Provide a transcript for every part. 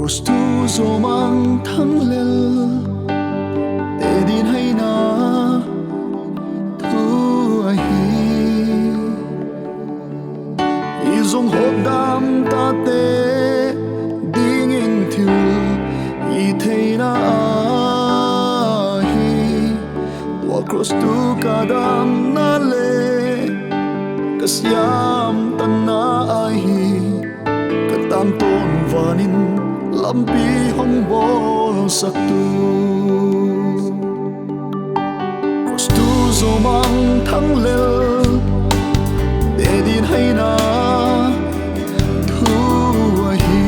cross tu zo mang thang lel te din hay na thu a hi i zong hop dam ta te ding in thiu i thei na hi tua cross tu ka dam na le kasyam tan na hi tam tôn vanin lampi hong bol sak tu cross tu zo mang thang lel de din hay na thu a hi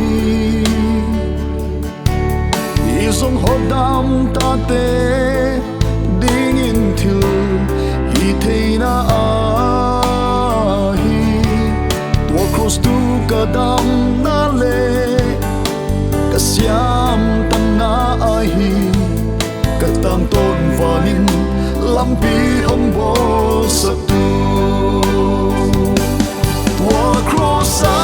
i zong hop dam ta te ding in thil hi thei na hi tua cross tu ka dam na le kasyam tan na hi ka tam ton vanin lampi hong bol sak tu tua cross a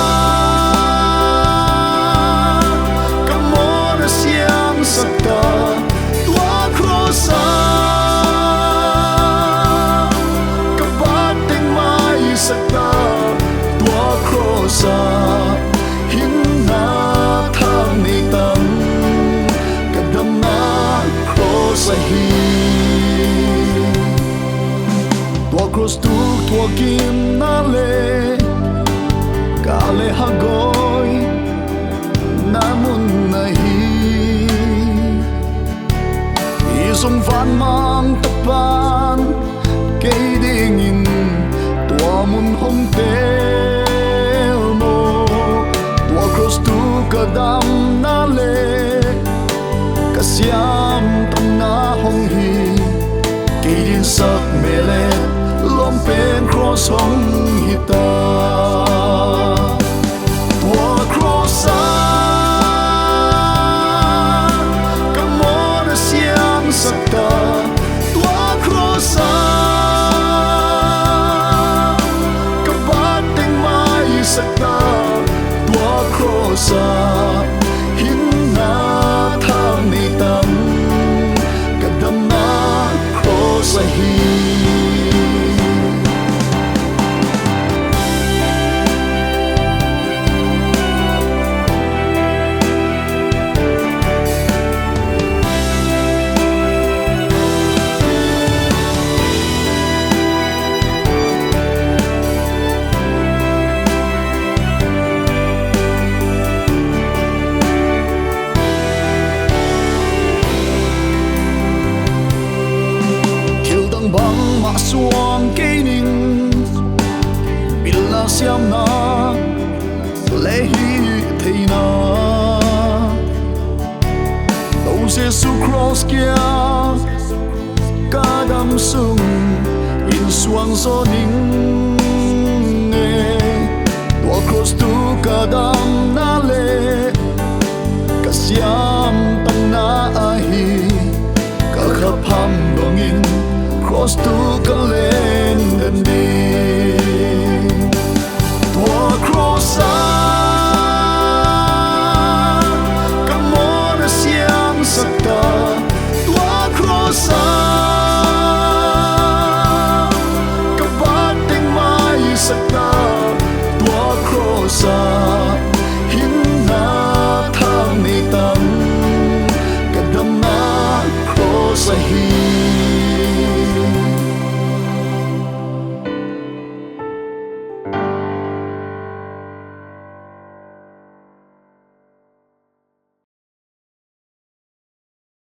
ka mon siam sak ta tua cross a ka bat ting mai sak ta tua cross a tua cross tu tua kim na le ka le hagoi na mun na hi i zong van mang tapan ke ding in tua mun hong te mo tua cross tu ka dam na le kasyam tam na hong hi ke din sak mele lom pen cross hong hi ta tua cross a ka mon siam sak ta tua cross a ka bat ting mai sak ta tua cross a hin na tham ni tam ka dam na cross a hi bang ma suam ke ning billa siam na le hi theina do se su cross kia ka dam sung in suang so ning e tua cross tu ka dam na le ka siam tan na hi ka khap ham dongin cross tu ka len den di